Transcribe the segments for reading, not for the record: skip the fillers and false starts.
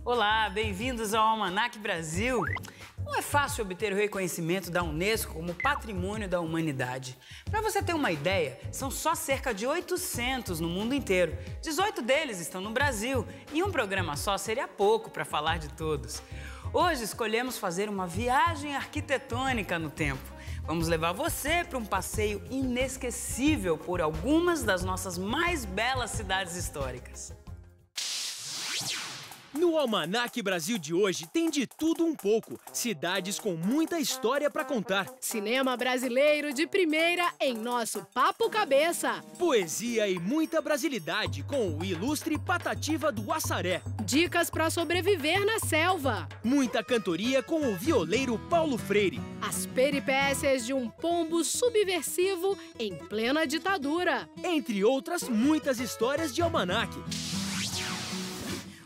Olá, bem-vindos ao Almanac Brasil. Não é fácil obter o reconhecimento da Unesco como Patrimônio da Humanidade. Para você ter uma ideia, são só cerca de 800 no mundo inteiro. 18 deles estão no Brasil e um programa só seria pouco para falar de todos. Hoje escolhemos fazer uma viagem arquitetônica no tempo. Vamos levar você para um passeio inesquecível por algumas das nossas mais belas cidades históricas. No Almanac Brasil de hoje tem de tudo um pouco. Cidades com muita história para contar. Cinema brasileiro de primeira em nosso Papo Cabeça. Poesia e muita brasilidade com o ilustre Patativa do Assaré. Dicas para sobreviver na selva. Muita cantoria com o violeiro Paulo Freire. As peripécias de um pombo subversivo em plena ditadura. Entre outras muitas histórias de Almanac.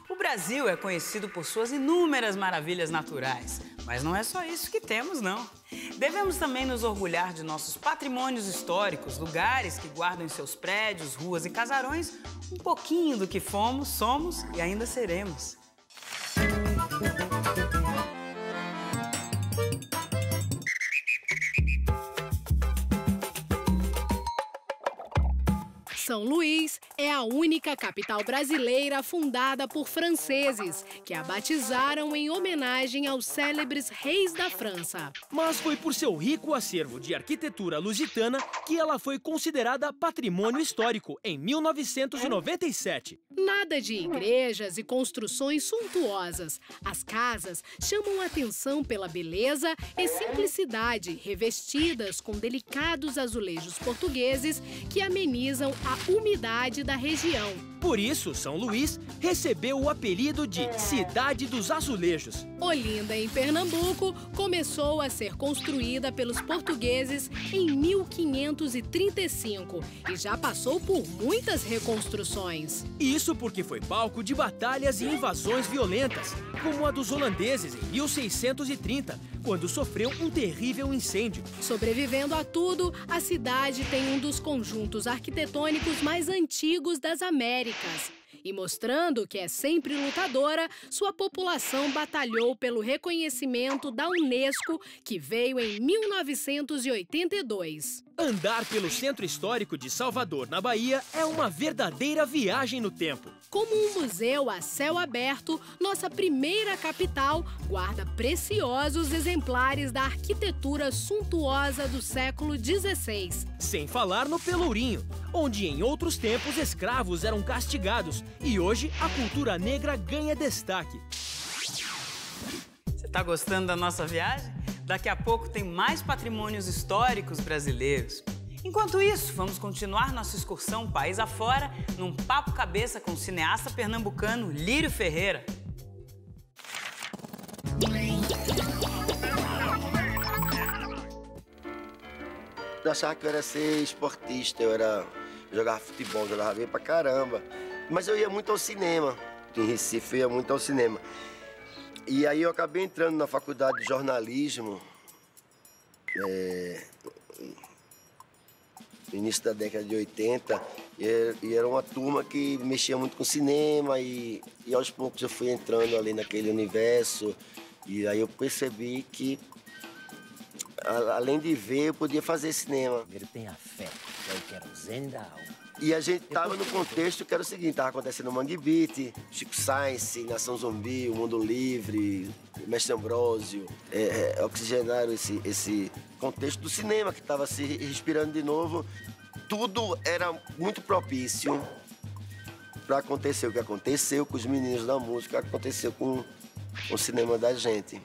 O Brasil é conhecido por suas inúmeras maravilhas naturais, mas não é só isso que temos, não. Devemos também nos orgulhar de nossos patrimônios históricos, lugares que guardam em seus prédios, ruas e casarões um pouquinho do que fomos, somos e ainda seremos. São Luís é a única capital brasileira fundada por franceses, que a batizaram em homenagem aos célebres reis da França. Mas foi por seu rico acervo de arquitetura lusitana que ela foi considerada patrimônio histórico em 1997. Nada de igrejas e construções suntuosas. As casas chamam a atenção pela beleza e simplicidade, revestidas com delicados azulejos portugueses que amenizam a umidade da região. Por isso, São Luís recebeu o apelido de Cidade dos Azulejos. Olinda, em Pernambuco, começou a ser construída pelos portugueses em 1535 e já passou por muitas reconstruções. Isso porque foi palco de batalhas e invasões violentas, como a dos holandeses em 1630, quando sofreu um terrível incêndio. Sobrevivendo a tudo, a cidade tem um dos conjuntos arquitetônicos mais antigos das Américas. E mostrando que é sempre lutadora, sua população batalhou pelo reconhecimento da Unesco, que veio em 1982. Andar pelo centro histórico de Salvador, na Bahia, é uma verdadeira viagem no tempo. Como um museu a céu aberto, nossa primeira capital guarda preciosos exemplares da arquitetura suntuosa do século XVI. Sem falar no Pelourinho, onde em outros tempos escravos eram castigados e hoje a cultura negra ganha destaque. Você está gostando da nossa viagem? Daqui a pouco tem mais patrimônios históricos brasileiros. Enquanto isso, vamos continuar nossa excursão país afora num papo cabeça com o cineasta pernambucano Lírio Ferreira. Eu achava que eu era ser esportista, eu jogava futebol, jogava bem pra caramba. Mas eu ia muito ao cinema. Em Recife eu ia muito ao cinema. E aí eu acabei entrando na faculdade de jornalismo, no início da década de 80, e era uma turma que mexia muito com cinema, e aos poucos eu fui entrando ali naquele universo, e aí eu percebi que, além de ver, eu podia fazer cinema. Ele tem a fé, que é o querosene da alma. E a gente estava no contexto que era o seguinte, estava acontecendo o Mangue Beat, Chico Science, Nação Zumbi, O Mundo Livre, Mestre Ambrósio, oxigenaram esse contexto do cinema que estava se respirando de novo. Tudo era muito propício para acontecer o que aconteceu com os meninos da música, o que aconteceu com o cinema da gente.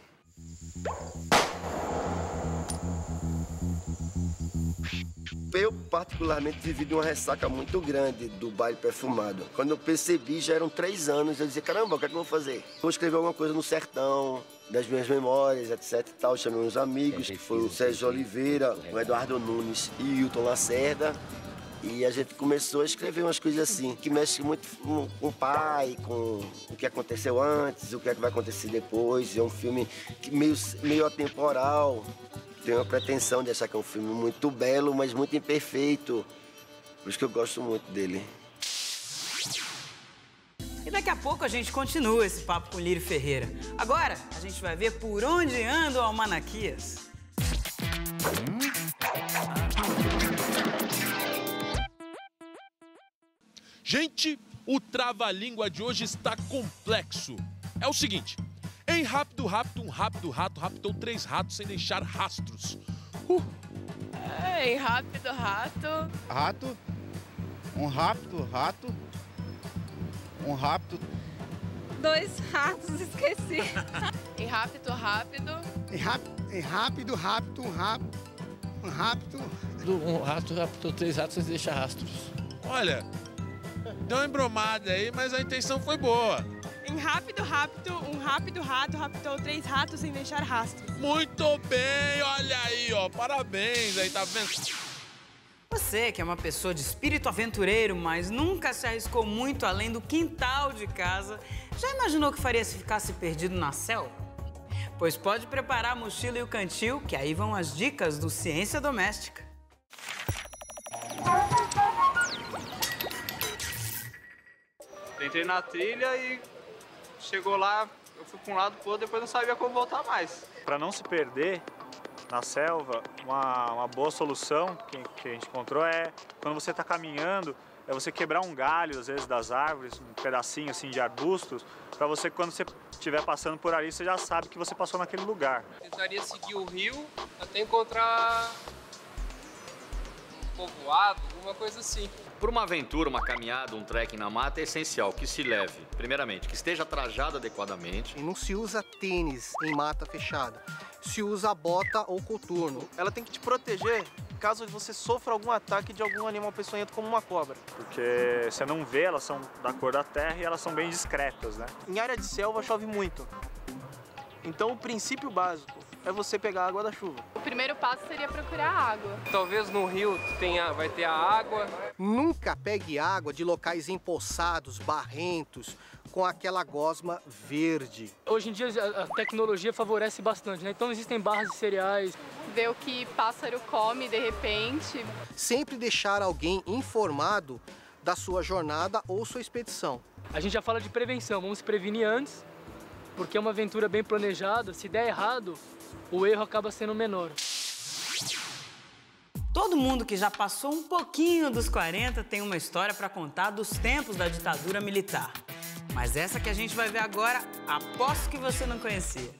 Eu, particularmente, vivi de uma ressaca muito grande do baile perfumado. Quando eu percebi, já eram 3 anos, eu dizia, caramba, o que é que eu vou fazer? Vou escrever alguma coisa no sertão, das minhas memórias, etc e tal. Chamei uns amigos, que foi o Sérgio Oliveira, o Eduardo Nunes e o Hilton Lacerda. E a gente começou a escrever umas coisas assim, que mexem muito com o pai, com o que aconteceu antes, o que é que vai acontecer depois. É um filme que meio atemporal. tenho a pretensão de achar que é um filme muito belo, mas muito imperfeito. Por isso que eu gosto muito dele. E daqui a pouco a gente continua esse papo com Lírio Ferreira. Agora, a gente vai ver por onde anda o Almanaquias. Gente, o trava-língua de hoje está complexo. É o seguinte, em Rápido Rápido, um rápido rato raptou 3 ratos sem deixar rastros. Em Rápido Rato... Rato, um rápido rato, um rápido... 2 ratos, esqueci. Em Rápido Rápido... Em rápido rápido, um rápido... Um rato raptou 3 ratos sem deixar rastros. Olha, deu uma embromada aí, mas a intenção foi boa. Em Rápido Rápido, um rápido rato raptou 3 ratos sem deixar rastro. Muito bem, olha aí, ó, parabéns aí, tá vendo? Você, que é uma pessoa de espírito aventureiro, mas nunca se arriscou muito além do quintal de casa, já imaginou o que faria se ficasse perdido na selva? Pois pode preparar a mochila e o cantil, que aí vão as dicas do Ciência Doméstica. Entrei na trilha e chegou lá, eu fui para um lado pro outro, depois não sabia como voltar mais. Para não se perder na selva, uma boa solução que a gente encontrou é, quando você está caminhando, é você quebrar um galho, às vezes, das árvores, um pedacinho assim de arbustos, para você, quando você estiver passando por ali, você já sabe que você passou naquele lugar. Tentaria seguir o rio até encontrar um povoado, alguma coisa assim. Por uma aventura, uma caminhada, um trekking na mata, é essencial que se leve, primeiramente, que esteja trajado adequadamente. E não se usa tênis em mata fechada, se usa bota ou coturno. Ela tem que te proteger caso você sofra algum ataque de algum animal peçonhento como uma cobra. Porque você não vê, elas são da cor da terra e elas são bem discretas, né? Em área de selva chove muito, então o princípio básico é você pegar a água da chuva. O primeiro passo seria procurar água. Talvez no rio vai ter a água. Nunca pegue água de locais empoçados, barrentos, com aquela gosma verde. Hoje em dia a tecnologia favorece bastante, né? Então existem barras de cereais. Ver o que pássaro come de repente. Sempre deixar alguém informado da sua jornada ou sua expedição. A gente já fala de prevenção, vamos se prevenir antes, porque é uma aventura bem planejada. Se der errado, o erro acaba sendo menor. Todo mundo que já passou um pouquinho dos 40 tem uma história para contar dos tempos da ditadura militar. Mas essa que a gente vai ver agora, aposto que você não conhecia.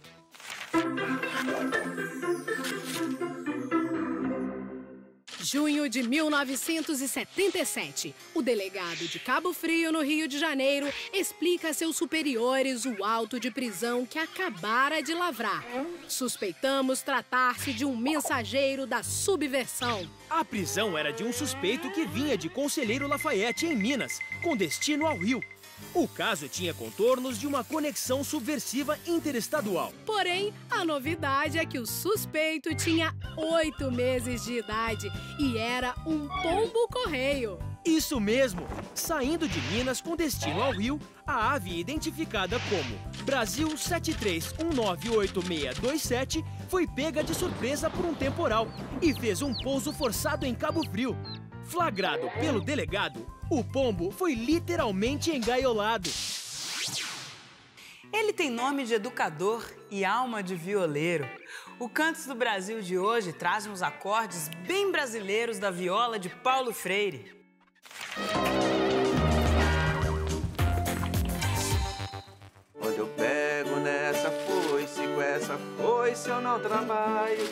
Junho de 1977, o delegado de Cabo Frio, no Rio de Janeiro, explica a seus superiores o auto de prisão que acabara de lavrar. Suspeitamos tratar-se de um mensageiro da subversão. A prisão era de um suspeito que vinha de Conselheiro Lafayette, em Minas, com destino ao Rio. O caso tinha contornos de uma conexão subversiva interestadual. Porém, a novidade é que o suspeito tinha 8 meses de idade e era um pombo-correio. Isso mesmo! Saindo de Minas com destino ao Rio, a ave identificada como Brasil 73198627 foi pega de surpresa por um temporal e fez um pouso forçado em Cabo Frio. Flagrado pelo delegado, o pombo foi literalmente engaiolado. Ele tem nome de educador e alma de violeiro. O Cantos do Brasil de hoje traz uns acordes bem brasileiros da viola de Paulo Freire. Onde eu pego nessa foice, com essa foice eu não trabalho,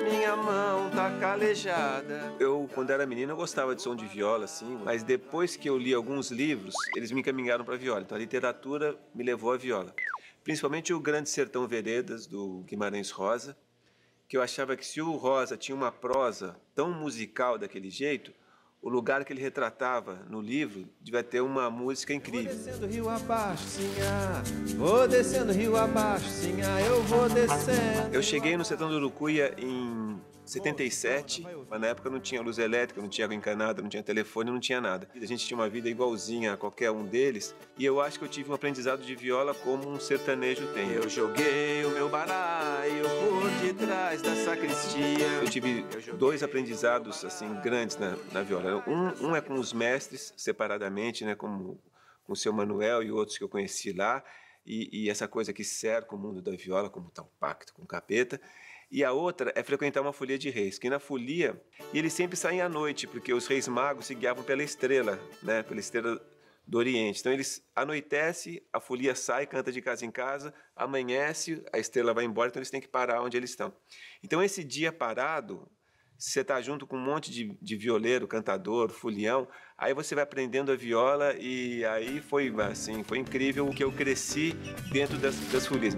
minha mão tá calejada. Eu, quando era menino, eu gostava de som de viola, assim, mas depois que eu li alguns livros, eles me encaminharam para a viola. Então a literatura me levou à viola. Principalmente o Grande Sertão Veredas, do Guimarães Rosa, que eu achava que se o Rosa tinha uma prosa tão musical daquele jeito, o lugar que ele retratava no livro devia ter uma música incrível. Vou descendo rio abaixo, sinhá. Vou descendo rio abaixo, sinhá. Eu vou descendo. Eu cheguei no sertão do Urucuia em 77, mas na época não tinha luz elétrica, não tinha água encanada, não tinha telefone, não tinha nada. A gente tinha uma vida igualzinha a qualquer um deles, e eu acho que eu tive um aprendizado de viola como um sertanejo tem. Eu joguei o meu baralho por detrás da sacristia. Eu tive 2 aprendizados assim grandes na viola. Um é com os mestres separadamente, né, como com o seu Manuel e outros que eu conheci lá, e essa coisa que cerca o mundo da viola, como tal pacto com o capeta. E a outra é frequentar uma folia de reis, que na folia eles sempre saem à noite, porque os reis magos se guiavam pela estrela, né, pela estrela do Oriente. Então eles anoitece, a folia sai, canta de casa em casa, amanhece, a estrela vai embora, então eles têm que parar onde eles estão. Então esse dia parado, você está junto com um monte de violeiro, cantador, folião, aí você vai aprendendo a viola e aí foi assim, foi incrível o que eu cresci dentro das folias.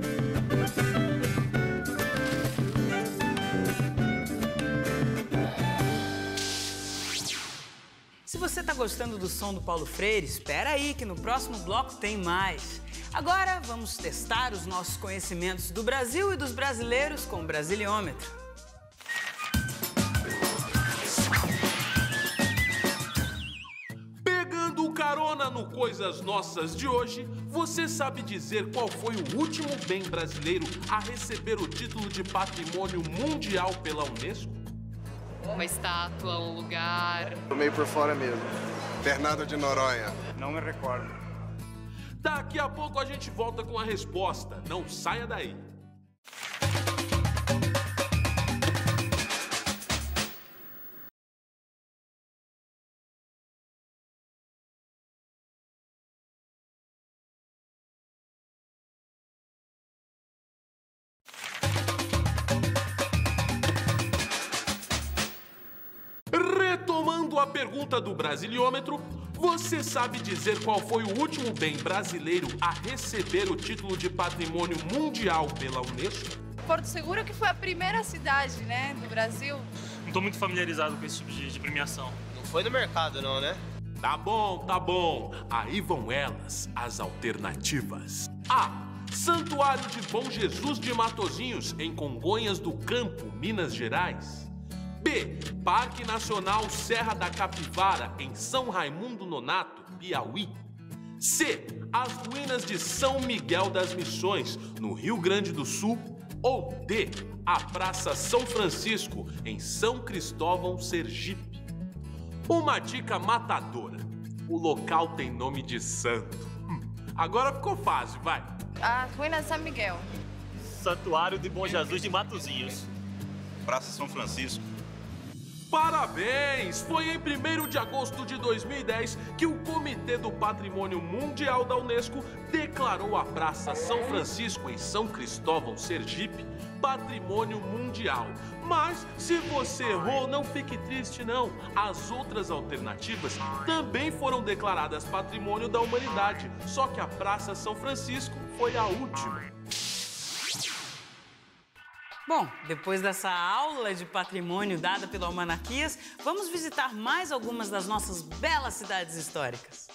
Se você tá gostando do som do Paulo Freire, espera aí que no próximo bloco tem mais. Agora vamos testar os nossos conhecimentos do Brasil e dos brasileiros com o Brasiliômetro. Pegando carona no Coisas Nossas de hoje, você sabe dizer qual foi o último bem brasileiro a receber o título de Patrimônio Mundial pela Unesco? Uma estátua, um lugar... Tô meio por fora mesmo. Fernando de Noronha. Não me recordo. Daqui a pouco a gente volta com a resposta. Não saia daí. Retomando a pergunta do Brasiliômetro, você sabe dizer qual foi o último bem brasileiro a receber o título de Patrimônio Mundial pela Unesco? Porto Seguro, que foi a primeira cidade, né, do Brasil. Não tô muito familiarizado com esse tipo de premiação. Não foi no mercado, não, né? Tá bom, tá bom. Aí vão elas, as alternativas. A. Santuário de Bom Jesus de Matozinhos, em Congonhas do Campo, Minas Gerais. B. Parque Nacional Serra da Capivara, em São Raimundo Nonato, Piauí. C. As ruínas de São Miguel das Missões, no Rio Grande do Sul. Ou D. A Praça São Francisco, em São Cristóvão, Sergipe. Uma dica matadora. O local tem nome de santo. Agora ficou fácil, vai. As ruínas de São Miguel. Santuário de Bom Jesus de Matozinhos. Praça São Francisco. Parabéns! Foi em 1º de agosto de 2010 que o Comitê do Patrimônio Mundial da Unesco declarou a Praça São Francisco, em São Cristóvão, Sergipe, Patrimônio Mundial. Mas, se você errou, não fique triste não. As outras alternativas também foram declaradas Patrimônio da Humanidade, só que a Praça São Francisco foi a última. Bom, depois dessa aula de patrimônio dada pelo Almanaquias, vamos visitar mais algumas das nossas belas cidades históricas.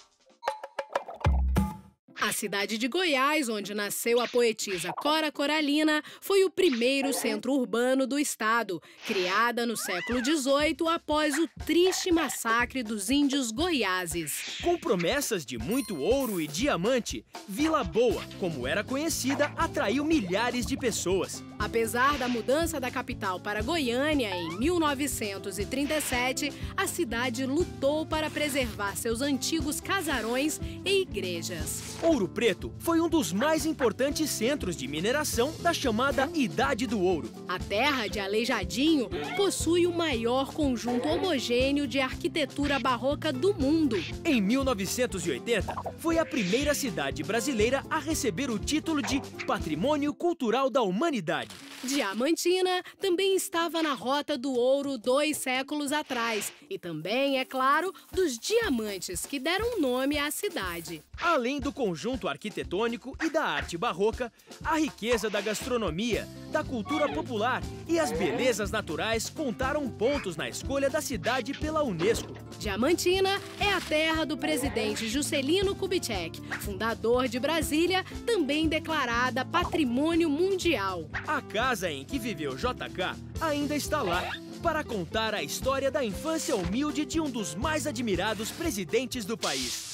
A cidade de Goiás, onde nasceu a poetisa Cora Coralina, foi o primeiro centro urbano do estado, criada no século XVIII após o triste massacre dos índios goiáses. Com promessas de muito ouro e diamante, Vila Boa, como era conhecida, atraiu milhares de pessoas. Apesar da mudança da capital para Goiânia em 1937, a cidade lutou para preservar seus antigos casarões e igrejas. Ouro Preto foi um dos mais importantes centros de mineração da chamada Idade do Ouro. A terra de Aleijadinho possui o maior conjunto homogêneo de arquitetura barroca do mundo. Em 1980, foi a primeira cidade brasileira a receber o título de Patrimônio Cultural da Humanidade. Diamantina também estava na Rota do Ouro 2 séculos atrás e também, é claro, dos diamantes que deram nome à cidade. Além do conjunto conjunto arquitetônico e da arte barroca, a riqueza da gastronomia, da cultura popular e as belezas naturais contaram pontos na escolha da cidade pela Unesco. Diamantina é a terra do presidente Juscelino Kubitschek, fundador de Brasília, também declarada Patrimônio Mundial. A casa em que viveu JK ainda está lá, para contar a história da infância humilde de um dos mais admirados presidentes do país.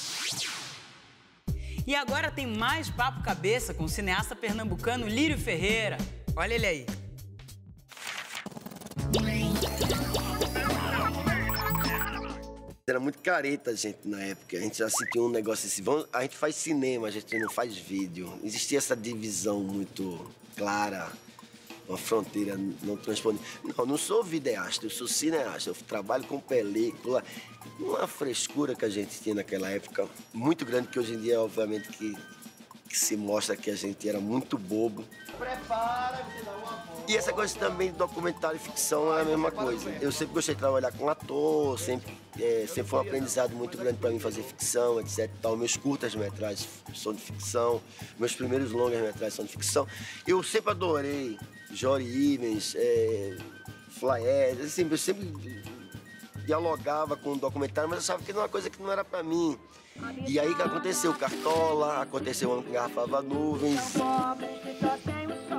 E agora tem mais papo cabeça com o cineasta pernambucano Lírio Ferreira. Olha ele aí. Era muito careta a gente na época. A gente já sentia um negócio assim, a gente faz cinema, a gente não faz vídeo. Existia essa divisão muito clara, uma fronteira não transponível. Não, não sou videasta, eu sou cineasta. Eu trabalho com película. Uma frescura que a gente tinha naquela época, muito grande, que hoje em dia, obviamente, que se mostra que a gente era muito bobo. E essa coisa também de documentário e ficção é a mesma coisa. Eu sempre gostei de trabalhar com ator, sempre foi um aprendizado muito grande para mim fazer ficção, etc. Meus curtas-metragens são de ficção, meus primeiros longas-metragens são de ficção. Eu sempre adorei Jory Ivens, Flaés, assim, eu sempre dialogava com o documentário, mas eu sabia que era uma coisa que não era para mim. E aí que aconteceu Cartola, aconteceu Uma Engarrafava Nuvens.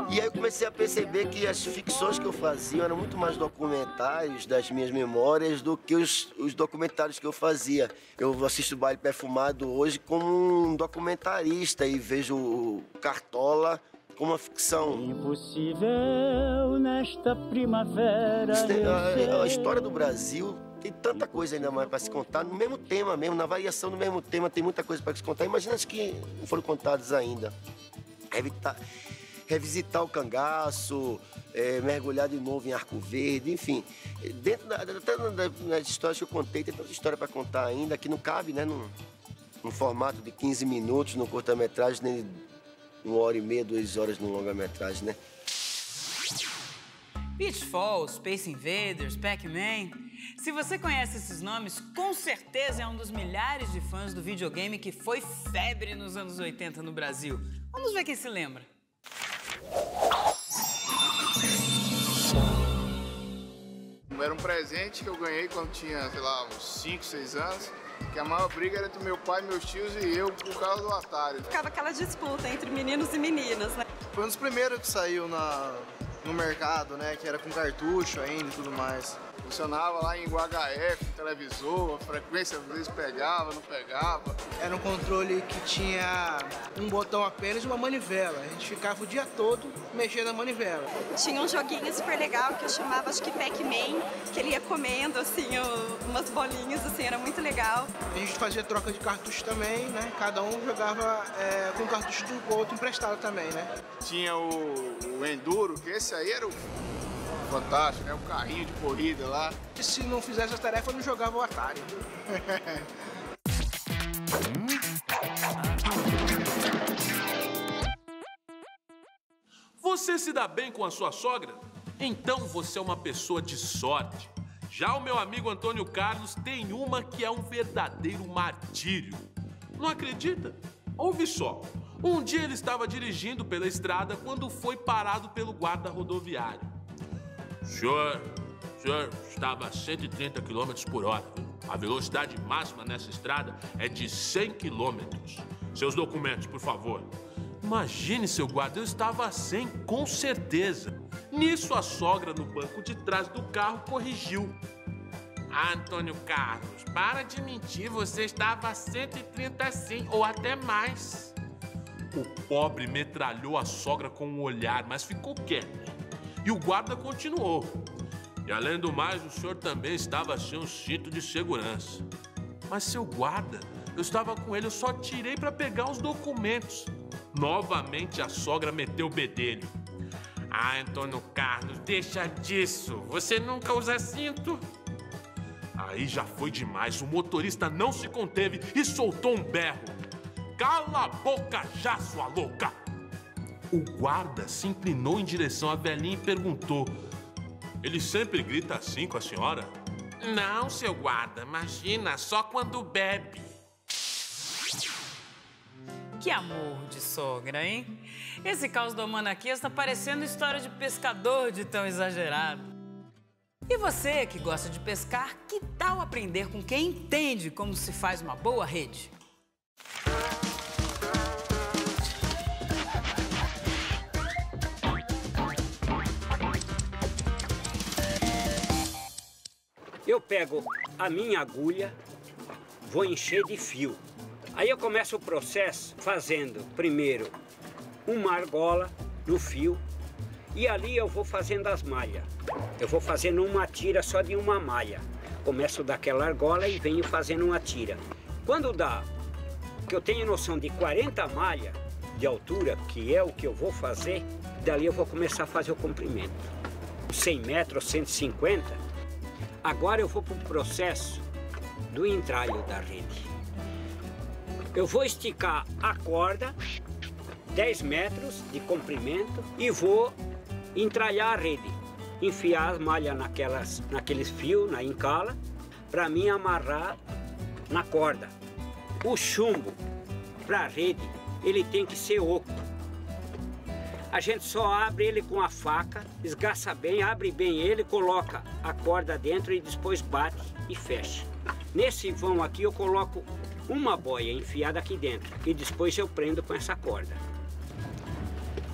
E aí eu comecei a perceber que as ficções que eu fazia eram muito mais documentários das minhas memórias do que os documentários que eu fazia. Eu assisto Baile Perfumado hoje como um documentarista e vejo o Cartola como uma ficção. Impossível nesta primavera. A história do Brasil tem tanta coisa ainda mais para se contar, no mesmo tema mesmo, na variação do mesmo tema, tem muita coisa para se contar. Imagina as que não foram contadas ainda. Revisitar o cangaço, mergulhar de novo em Arco Verde, enfim. Dentro das histórias que eu contei, tem tanta história para contar ainda, que não cabe, né, num formato de 15 minutos, no curta-metragem, nem 1h30, 2 horas no longa-metragem, né? Pitfall, Space Invaders, Pac-Man. Se você conhece esses nomes, com certeza é um dos milhares de fãs do videogame que foi febre nos anos 80 no Brasil. Vamos ver quem se lembra. Era um presente que eu ganhei quando tinha, sei lá, uns 5, 6 anos. Que a maior briga era entre meu pai, meus tios e eu por causa do Atari. Ficava aquela disputa entre meninos e meninas, né? Foi um dos primeiros que saiu no mercado, né? Que era com cartucho ainda e tudo mais. Funcionava lá em UHF, televisor, a frequência às vezes pegava, não pegava. Era um controle que tinha um botão apenas e uma manivela. A gente ficava o dia todo mexendo na manivela. Tinha um joguinho super legal que eu chamava, acho que Pac-Man, que ele ia comendo, assim, umas bolinhas, assim, era muito legal. A gente fazia troca de cartucho também, né? Cada um jogava com cartucho do outro emprestado também, né? Tinha o Enduro, que esse aí era o fantástico, né? O carrinho de corrida lá. E se não fizesse as tarefas, eu não jogava o Atari. Você se dá bem com a sua sogra? Então você é uma pessoa de sorte. Já o meu amigo Antônio Carlos tem uma que é um verdadeiro martírio. Não acredita? Ouve só. Um dia ele estava dirigindo pela estrada quando foi parado pelo guarda rodoviário. Senhor estava a 130 km por hora. A velocidade máxima nessa estrada é de 100 km. Seus documentos, por favor. Imagine, seu guarda, eu estava a 100 com certeza. Nisso, a sogra no banco de trás do carro corrigiu. Antônio Carlos, para de mentir, você estava a 130 sim, ou até mais. O pobre metralhou a sogra com um olhar, mas ficou quieto. E o guarda continuou. E além do mais, o senhor também estava sem um cinto de segurança. Mas, seu guarda, eu estava com ele, eu só tirei para pegar os documentos. Novamente a sogra meteu o bedelho. Antônio Carlos, deixa disso. Você nunca usa cinto? Aí já foi demais. O motorista não se conteve e soltou um berro. Cala a boca já, sua louca! O guarda se inclinou em direção à velhinha e perguntou: ele sempre grita assim com a senhora? Não, seu guarda, imagina, só quando bebe. Que amor de sogra, hein? Esse caos do almanaquês tá parecendo história de pescador de tão exagerado. E você que gosta de pescar, que tal aprender com quem entende como se faz uma boa rede? Eu pego a minha agulha, vou encher de fio. Aí eu começo o processo fazendo primeiro uma argola no fio e ali eu vou fazendo as malhas. Eu vou fazendo uma tira só de uma malha. Começo daquela argola e venho fazendo uma tira. Quando dá, que eu tenho noção de 40 malhas de altura, que é o que eu vou fazer, dali eu vou começar a fazer o comprimento. 100 metros, 150. Agora eu vou para o processo do entralho da rede. Eu vou esticar a corda, 10 metros de comprimento, e vou entralhar a rede. Enfiar as malhas naqueles fios, na encala, para mim amarrar na corda. O chumbo para a rede, ele tem que ser oco. A gente só abre ele com a faca, esgaça bem, abre bem ele, coloca a corda dentro e depois bate e fecha. Nesse vão aqui eu coloco uma boia enfiada aqui dentro e depois eu prendo com essa corda.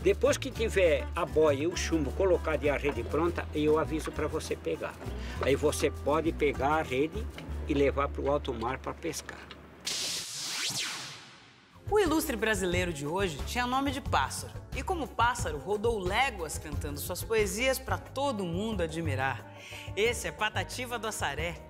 Depois que tiver a boia e o chumbo colocado e a rede pronta, eu aviso para você pegar. Aí você pode pegar a rede e levar para o alto mar para pescar. O ilustre brasileiro de hoje tinha nome de pássaro. E como pássaro, rodou léguas cantando suas poesias para todo mundo admirar. Esse é Patativa do Assaré.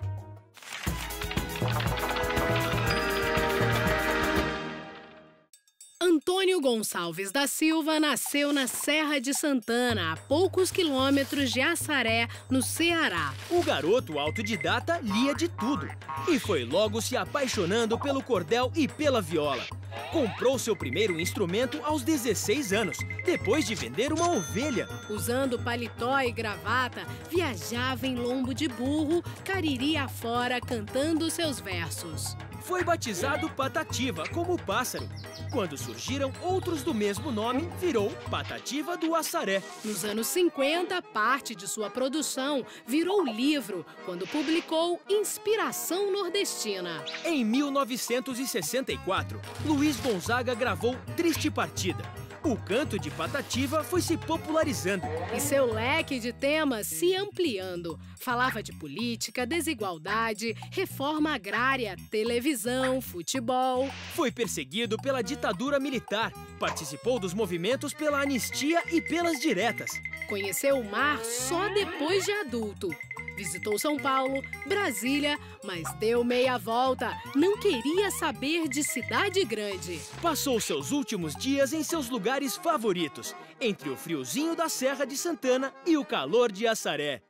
Antônio Gonçalves da Silva nasceu na Serra de Santana, a poucos quilômetros de Assaré, no Ceará. O garoto autodidata lia de tudo e foi logo se apaixonando pelo cordel e pela viola. Comprou seu primeiro instrumento aos 16 anos, depois de vender uma ovelha. Usando paletó e gravata, viajava em lombo de burro, Cariri afora, cantando seus versos. Foi batizado Patativa, como pássaro. Quando surgiram outros do mesmo nome, virou Patativa do Assaré. Nos anos 50, parte de sua produção virou livro, quando publicou Inspiração Nordestina. Em 1964, Luiz Gonzaga gravou Triste Partida. O canto de Patativa foi se popularizando. E seu leque de temas se ampliando. Falava de política, desigualdade, reforma agrária, televisão, futebol. Foi perseguido pela ditadura militar. Participou dos movimentos pela anistia e pelas diretas. Conheceu o mar só depois de adulto. Visitou São Paulo, Brasília, mas deu meia volta. Não queria saber de cidade grande. Passou seus últimos dias em seus lugares favoritos, entre o friozinho da Serra de Santana e o calor de Assaré.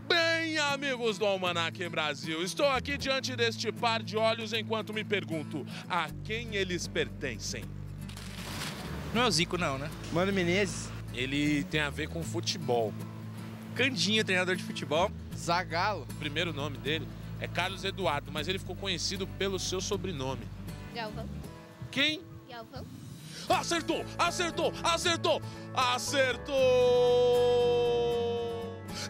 Bem, amigos do Almanac Brasil, estou aqui diante deste par de olhos enquanto me pergunto a quem eles pertencem. Não é o Zico, não, né? Mano Menezes. Ele tem a ver com futebol. Candinho, treinador de futebol. Zagallo. O primeiro nome dele é Carlos Eduardo, mas ele ficou conhecido pelo seu sobrenome. Galvão. Quem? Galvão. Acertou! Acertou! Acertou! Acertou!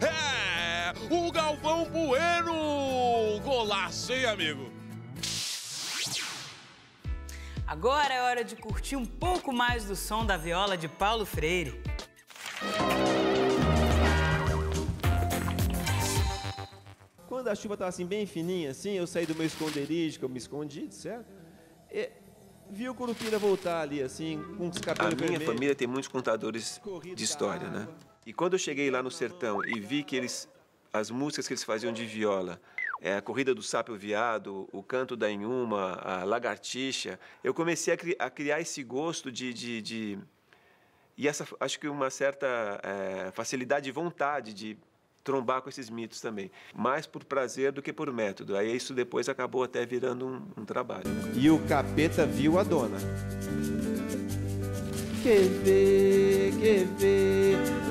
É! O Galvão Bueno! Golaço, hein, amigo? Agora é hora de curtir um pouco mais do som da viola de Paulo Freire. Quando a chuva estava assim bem fininha, assim, eu saí do meu esconderijo, que eu me escondi, certo? E vi o Curupira voltar ali, assim, com os cabelos vermelhos. A minha família tem muitos contadores de história, né? E quando eu cheguei lá no sertão e vi que as músicas que eles faziam de viola, a corrida do sapo e o veado, o canto da inhuma, a lagartixa, eu comecei a criar esse gosto e essa, acho que uma certa facilidade e vontade de trombar com esses mitos também. Mais por prazer do que por método. Aí isso depois acabou até virando um trabalho. E o capeta viu a dona. Que vê,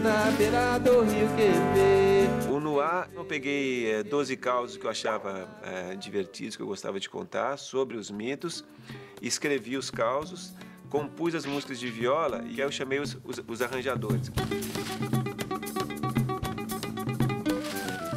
na beira do rio, que vê. O No ar, eu peguei 12 causos que eu achava divertidos, que eu gostava de contar, sobre os mitos, escrevi os causos, compus as músicas de viola e aí eu chamei os arranjadores.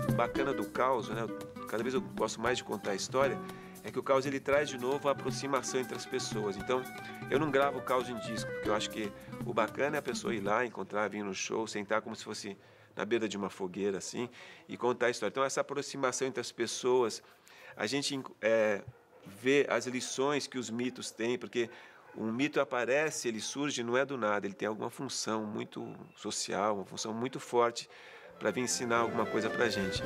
O bacana do caos, né? Cada vez eu gosto mais de contar a história, é que o caos ele traz de novo a aproximação entre as pessoas. Então, eu não gravo o caos em disco, porque eu acho que o bacana é a pessoa ir lá, encontrar, vir no show, sentar como se fosse na beira de uma fogueira, assim, e contar a história. Então, essa aproximação entre as pessoas, a gente vê as lições que os mitos têm, porque um mito aparece, ele surge, não é do nada, ele tem alguma função muito social, uma função muito forte para vir ensinar alguma coisa para a gente.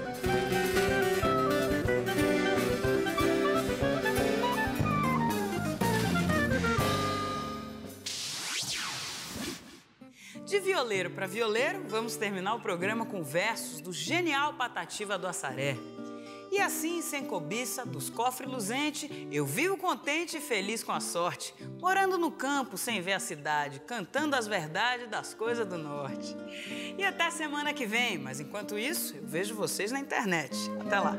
De violeiro para violeiro, vamos terminar o programa com versos do genial Patativa do Assaré. E assim, sem cobiça, dos cofres luzentes, eu vivo contente e feliz com a sorte, morando no campo sem ver a cidade, cantando as verdades das coisas do norte. E até semana que vem, mas enquanto isso, eu vejo vocês na internet. Até lá!